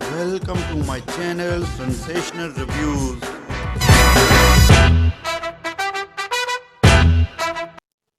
Welcome to my channel Sensational Reviews.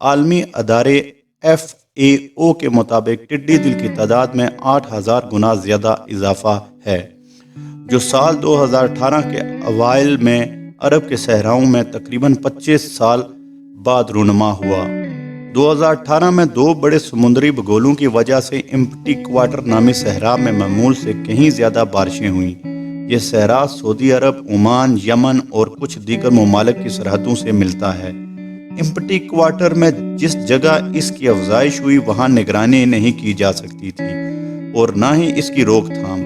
عالمی ادارے FAO کے مطابق ٹڈی دل کی تعداد میں 8,000 گنا زیادہ اضافہ ہے، جو سال 2018 کے اوائل میں عرب کے صحراؤں میں تقریباً 25 سال بعد رونما ہوا۔ 2018 میں 2 بڑے سمندری بگولوں کی وجہ سے ایمپٹی کوارٹر نامی صحرا میں معمول سے کہیں زیادہ بارشیں ہوئیں۔ یہ صحرا سعودی عرب، عمان، یمن اور کچھ دیگر ممالک کی سرحدوں سے ملتا ہے۔ ایمپٹی کوارٹر میں جس جگہ اس کی افزائش ہوئی وہاں نگرانی نہیں کی جا سکتی تھی اور نہ ہی اس کی روک تھام۔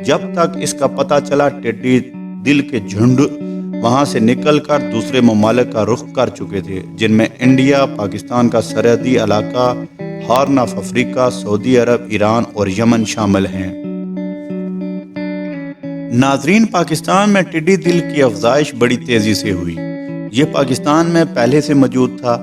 جب تک اس کا پتہ چلا، ٹڈی دل کے جھنڈ وہاں سے نکل کر دوسرے ممالک کا رخ کر چکے تھے، جن میں انڈیا، پاکستان کا سرحدی علاقہ، ہارن آف افریقہ، سعودی عرب، ایران اور یمن شامل ہیں۔ ناظرین، پاکستان میں ٹڈی دل کی افزائش بڑی تیزی سے ہوئی۔ یہ پاکستان میں پہلے سے موجود تھا،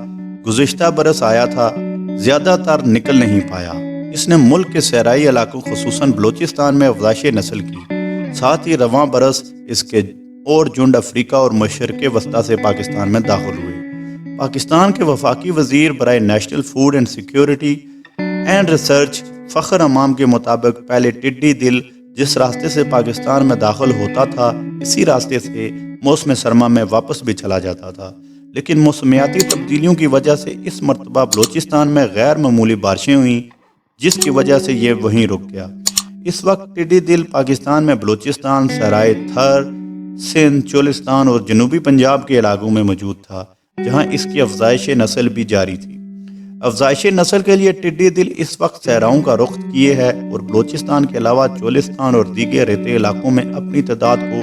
گزشتہ برس آیا تھا، زیادہ تر نکل نہیں پایا۔ اس نے ملک کے صحرائی علاقوں خصوصاً بلوچستان میں افزائش نسل کی، ساتھ ہی رواں برس اس کے اور جھنڈ افریقہ اور مشرق وسطیٰ سے پاکستان میں داخل ہوئے۔ پاکستان کے وفاقی وزیر برائے national food and security and research فخر امام کے مطابق پہلے ٹڈی دل جس راستے سے پاکستان میں داخل ہوتا تھا، اسی راستے سے موسم سرما میں واپس بھی چلا جاتا تھا، لیکن موسمیاتی تبدیلیوں کی وجہ سے اس مرتبہ بلوچستان میں غیر معمولی بارشیں ہوئیں، جس کی وجہ سے یہ وہیں رک گیا۔ اس وقت ٹڈی دل پاکستان میں بلوچستان، صحرائے تھر، سندھ، چولستان اور جنوبی پنجاب کے علاقوں میں موجود تھا، جہاں اس کی افزائش نسل بھی جاری تھی۔ افزائش نسل کے لیے ٹڈی دل اس وقت صحراؤں کا رخ کیے ہے اور بلوچستان کے علاوہ چولستان اور دیگر ریتیلے علاقوں میں اپنی تعداد کو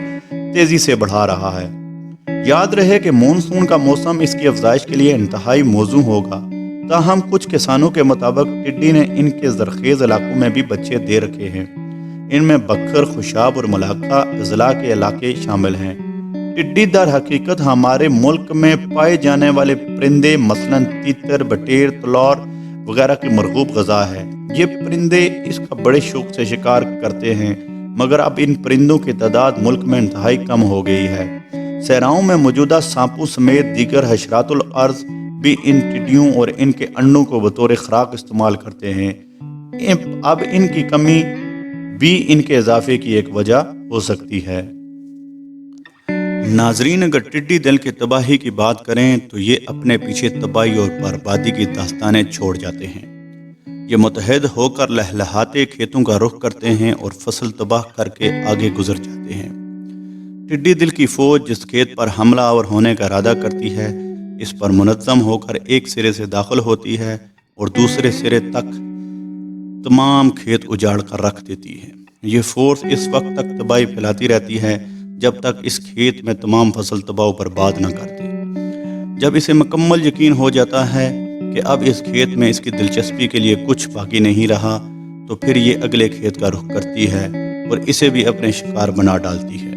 تیزی سے بڑھا رہا ہے۔ یاد رہے کہ مونسون کا موسم اس کی افزائش کے لیے انتہائی موزوں ہوگا، تاہم کچھ کسانوں کے مطابق ٹڈی نے ان کے زرخیز علاقوں میں بھی بچے دے رکھے ہیں۔ ان میں بکھر، خوشاب اور ملحقہ اضلاع کے علاقے شامل ہیں۔ ٹڈی در حقیقت ہمارے ملک میں پائے جانے والے پرندے مثلاً تیتر، بٹیر، تلور وغیرہ کی مرغوب غذا ہے۔ یہ پرندے اس کا بڑے شوق سے شکار کرتے ہیں، مگر اب ان پرندوں کی تعداد ملک میں انتہائی کم ہو گئی ہے۔ صحراؤں میں موجودہ سانپوں سمیت دیگر حشرات الارض بھی ان ٹڈیوں اور ان کے انڈوں کو بطور خوراک استعمال کرتے ہیں۔ اب ان کی کمی بھی ان کے اضافے کی ایک وجہ ہو سکتی ہے۔ ناظرین، اگر ٹڈی دل کی تباہی کی بات کریں تو یہ اپنے پیچھے تباہی اور بربادی کی داستانیں چھوڑ جاتے ہیں۔ یہ متحد ہو کر لہلہاتے کھیتوں کا رخ کرتے ہیں اور فصل تباہ کر کے آگے گزر جاتے ہیں۔ ٹڈی دل کی فوج جس کھیت پر حملہ آور ہونے کا ارادہ کرتی ہے، اس پر منظم ہو کر ایک سرے سے داخل ہوتی ہے اور دوسرے سرے تک تمام کھیت اجاڑ کر رکھ دیتی ہے۔ یہ فورس اس وقت تک تباہی پھیلاتی رہتی ہے جب تک اس کھیت میں تمام فصل تباہ و برباد نہ کر دے۔ جب اسے مکمل یقین ہو جاتا ہے کہ اب اس کھیت میں اس کی دلچسپی کے لیے کچھ باقی نہیں رہا، تو پھر یہ اگلے کھیت کا رخ کرتی ہے اور اسے بھی اپنے شکار بنا ڈالتی ہے۔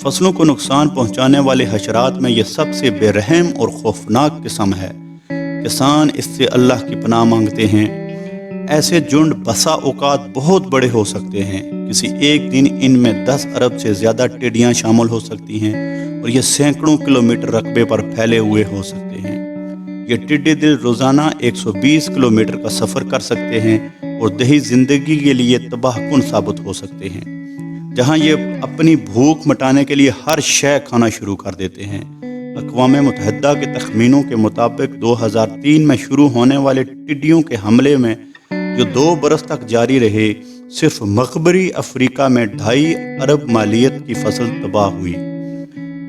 فصلوں کو نقصان پہنچانے والے حشرات میں یہ سب سے بے رحم اور خوفناک قسم ہے۔ کسان اس سے اللہ کی پناہ مانگتے ہیں۔ ایسے جھنڈ بسا اوقات بہت بڑے ہو سکتے ہیں۔ کسی ایک دن ان میں 10 ارب سے زیادہ ٹڈیاں شامل ہو سکتی ہیں اور یہ سینکڑوں کلومیٹر رقبے پر پھیلے ہوئے ہو سکتے ہیں۔ یہ ٹڈی دل روزانہ 120 کلومیٹر کا سفر کر سکتے ہیں اور دیہی زندگی کے لیے تباہ کن ثابت ہو سکتے ہیں، جہاں یہ اپنی بھوک مٹانے کے لیے ہر شے کھانا شروع کر دیتے ہیں۔ اقوام متحدہ کے تخمینوں کے مطابق 2003 میں شروع ہونے والے ٹڈیوں کے حملے میں جو 2 برس تک جاری رہے، صرف مغربی افریقہ میں 2.5 ارب مالیت کی فصل تباہ ہوئی۔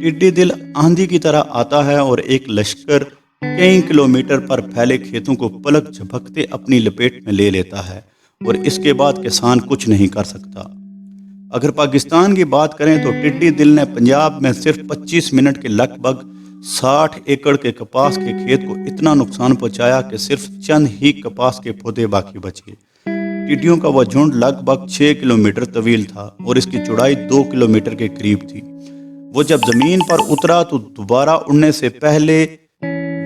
ٹڈی دل آندھی کی طرح آتا ہے اور ایک لشکر کئی کلومیٹر پر پھیلے کھیتوں کو پلک جھپکتے اپنی لپیٹ میں لے لیتا ہے اور اس کے بعد کسان کچھ نہیں کر سکتا۔ اگر پاکستان کی بات کریں تو ٹڈی دل نے پنجاب میں صرف 25 منٹ کے لگ بھگ 60 ایکڑ کے کپاس کے کھیت کو اتنا نقصان پہنچایا کہ صرف چند ہی کپاس کے پودے باقی بچے۔ ٹڈیوں کا وہ جھنڈ لگ بھگ 6 کلومیٹر طویل تھا اور اس کی چوڑائی 2 کلومیٹر کے قریب تھی۔ وہ جب زمین پر اترا تو دوبارہ اڑنے سے پہلے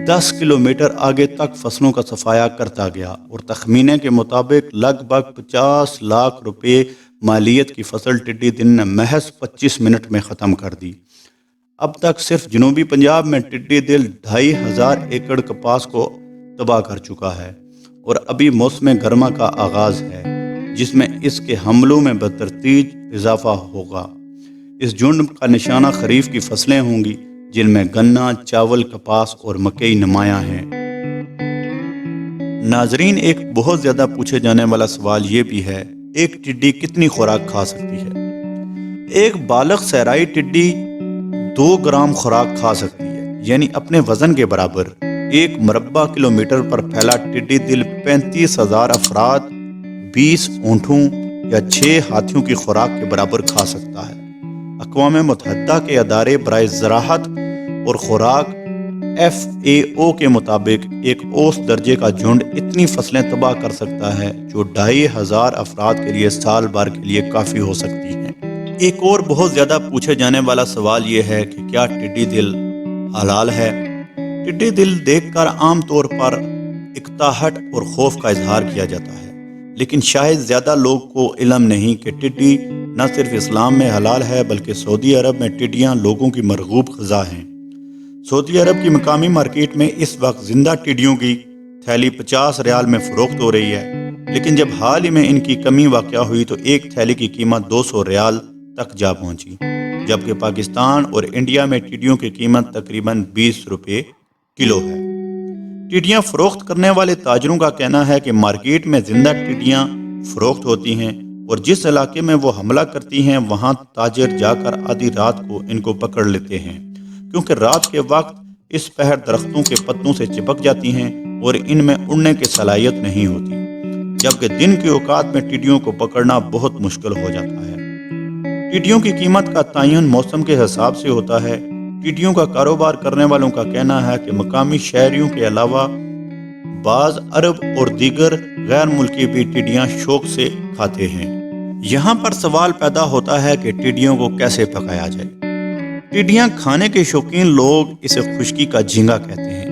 10 کلومیٹر آگے تک فصلوں کا صفایا کرتا گیا اور تخمینے کے مطابق لگ بھگ 50 لاکھ روپے مالیت کی فصل ٹڈی دل نے محض 25 منٹ میں ختم کر دی۔ اب تک صرف جنوبی پنجاب میں ٹڈی دل 2500 ایکڑ کپاس کو تباہ کر چکا ہے اور ابھی موسم گرما کا آغاز ہے جس میں اس کے حملوں میں بتدریج اضافہ ہوگا۔ اس جھنڈ کا نشانہ خریف کی فصلیں ہوں گی جن میں گنا، چاول، کپاس اور مکئی نمایاں ہیں۔ ناظرین، ایک بہت زیادہ پوچھے جانے والا سوال یہ بھی ہے، ایک ٹڈی کتنی خوراک کھا سکتی ہے؟ ایک بالغ صحرائی ٹڈی 2 گرام خوراک کھا سکتی ہے، یعنی اپنے وزن کے برابر۔ ایک مربع کلومیٹر پر پھیلا ٹڈی دل 35,000 افراد، 20 اونٹوں یا 6 ہاتھیوں کی خوراک کے برابر کھا سکتا ہے۔ اقوام متحدہ کے ادارے برائے زراعت اور خوراک FAO کے مطابق ایک اوسط درجے کا جھنڈ اتنی فصلیں تباہ کر سکتا ہے جو 2500 افراد کے لیے سال بھر کے لیے کافی ہو سکتی ہیں۔ ایک اور بہت زیادہ پوچھے جانے والا سوال یہ ہے کہ کیا ٹڈی دل حلال ہے؟ ٹڈی دل دیکھ کر عام طور پر اکتاہٹ اور خوف کا اظہار کیا جاتا ہے، لیکن شاید زیادہ لوگ کو علم نہیں کہ ٹڈی نہ صرف اسلام میں حلال ہے بلکہ سعودی عرب میں ٹڈیاں لوگوں کی مرغوب غذا ہیں۔ سعودی عرب کی مقامی مارکیٹ میں اس وقت زندہ ٹڈیوں کی تھیلی 50 ریال میں فروخت ہو رہی ہے، لیکن جب حال ہی میں ان کی کمی واقع ہوئی تو ایک تھیلی کی قیمت 200 ریال تک جا پہنچی، جبکہ پاکستان اور انڈیا میں ٹڈیوں کی قیمت تقریباً 20 روپے کلو ہے۔ ٹڈیاں فروخت کرنے والے تاجروں کا کہنا ہے کہ مارکیٹ میں زندہ ٹڈیاں فروخت ہوتی ہیں اور جس علاقے میں وہ حملہ کرتی ہیں وہاں تاجر جا کر آدھی رات کو ان کو پکڑ لیتے ہیں، کیونکہ رات کے وقت اس پہر درختوں کے پتوں سے چپک جاتی ہیں اور ان میں اڑنے کی صلاحیت نہیں ہوتی، جبکہ دن کے اوقات میں ٹڈیوں کو پکڑنا بہت مشکل ہو جاتا ہے۔ ٹڈیوں کی قیمت کا تعین موسم کے حساب سے ہوتا ہے۔ ٹڈیوں کا کاروبار کرنے والوں کا کہنا ہے کہ مقامی شہریوں کے علاوہ بعض عرب اور دیگر غیر ملکی بھی ٹڈیاں شوق سے کھاتے ہیں۔ یہاں پر سوال پیدا ہوتا ہے کہ ٹڈیوں کو کیسے پکایا جائے؟ ٹڈیاں کھانے کے شوقین لوگ اسے خشکی کا جھینگا کہتے ہیں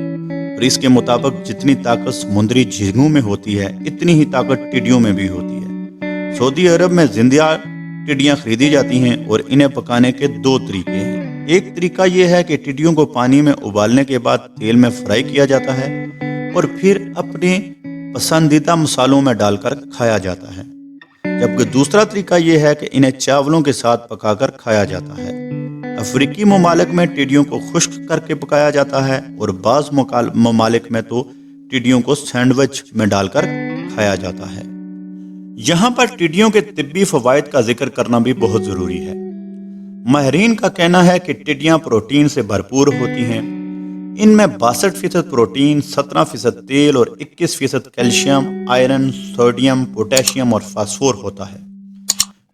اور اس کے مطابق جتنی طاقت سمندری جھینگوں میں ہوتی ہے اتنی ہی طاقت ٹڈیوں میں بھی ہوتی ہے۔ سعودی عرب میں زندہ ٹڈیاں خریدی جاتی ہیں اور انہیں پکانے کے 2 طریقے ہیں۔ ایک طریقہ یہ ہے کہ ٹڈیوں کو پانی میں ابالنے کے بعد تیل میں فرائی کیا جاتا ہے اور پھر اپنے پسندیدہ مسالوں میں ڈال کر کھایا جاتا ہے، جبکہ دوسرا طریقہ یہ ہے کہ انہیں چاولوں کے ساتھ پکا کر کھایا جاتا ہے۔ افریقی ممالک میں ٹڈیوں کو خشک کر کے پکایا جاتا ہے اور بعض ممالک میں تو ٹڈیوں کو سینڈوچ میں ڈال کر کھایا جاتا ہے۔ یہاں پر ٹڈیوں کے طبی فوائد کا ذکر کرنا بھی بہت ضروری ہے۔ ماہرین کا کہنا ہے کہ ٹڈیاں پروٹین سے بھرپور ہوتی ہیں۔ ان میں 62% پروٹین، 17% تیل اور 21% کیلشیم، آئرن، سوڈیم، پوٹیشیم اور فاسفور ہوتا ہے۔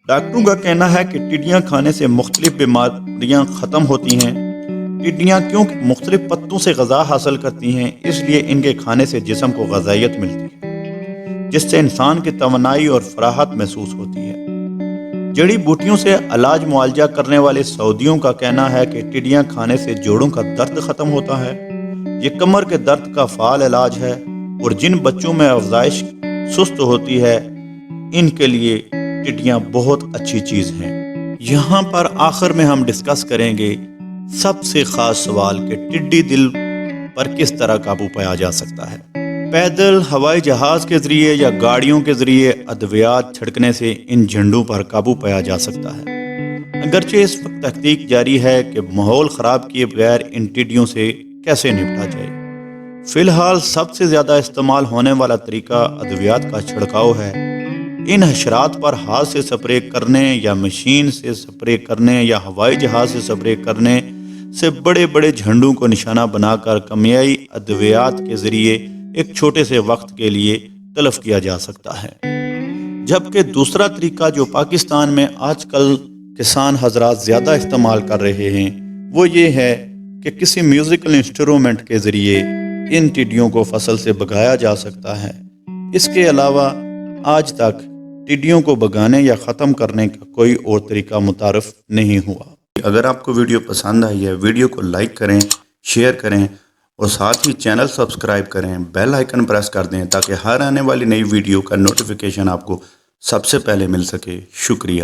ڈاکٹروں کا کہنا ہے کہ ٹڈیاں کھانے سے مختلف بیماریاں ختم ہوتی ہیں۔ ٹڈیاں کیونکہ مختلف پتوں سے غذا حاصل کرتی ہیں اس لیے ان کے کھانے سے جسم کو غذائیت ملتی ہے، جس سے انسان کی توانائی اور فراخت محسوس ہوتی ہے۔ جڑی بوٹیوں سے علاج معالجہ کرنے والے سعودیوں کا کہنا ہے کہ ٹڈیاں کھانے سے جوڑوں کا درد ختم ہوتا ہے۔ یہ کمر کے درد کا فعال علاج ہے اور جن بچوں میں افزائش سست ہوتی ہے ان کے لیے ٹڈیاں بہت اچھی چیز ہیں۔ یہاں پر آخر میں ہم ڈسکس کریں گے سب سے خاص سوال کہ ٹڈی دل پر کس طرح قابو پایا جا سکتا ہے۔ پیدل، ہوائی جہاز کے ذریعے یا گاڑیوں کے ذریعے ادویات چھڑکنے سے ان جھنڈوں پر قابو پایا جا سکتا ہے۔ اگرچہ اس وقت تحقیق جاری ہے کہ ماحول خراب کیے بغیر ان ٹڈیوں سے کیسے نپٹا جائے۔ فی الحال سب سے زیادہ استعمال ہونے والا طریقہ ادویات کا چھڑکاؤ ہے۔ ان حشرات پر ہاتھ سے سپرے کرنے یا مشین سے سپرے کرنے یا ہوائی جہاز سے سپرے کرنے سے بڑے بڑے جھنڈوں کو نشانہ بنا کر کیمیائی ادویات کے ذریعے ایک چھوٹے سے وقت کے لیے تلف کیا جا سکتا ہے۔ جبکہ دوسرا طریقہ جو پاکستان میں آج کل کسان حضرات زیادہ استعمال کر رہے ہیں وہ یہ ہے کہ کسی میوزیکل انسٹرومنٹ کے ذریعے ان ٹڈیوں کو فصل سے بھگایا جا سکتا ہے۔ اس کے علاوہ آج تک ٹڈیوں کو بھگانے یا ختم کرنے کا کوئی اور طریقہ متعارف نہیں ہوا۔ اگر آپ کو ویڈیو پسند آئی ہے ویڈیو کو لائک کریں، شیئر کریں اور ساتھ ہی چینل سبسکرائب کریں، بیل آئیکن پریس کر دیں تاکہ ہر آنے والی نئی ویڈیو کا نوٹیفیکیشن آپ کو سب سے پہلے مل سکے۔ شکریہ۔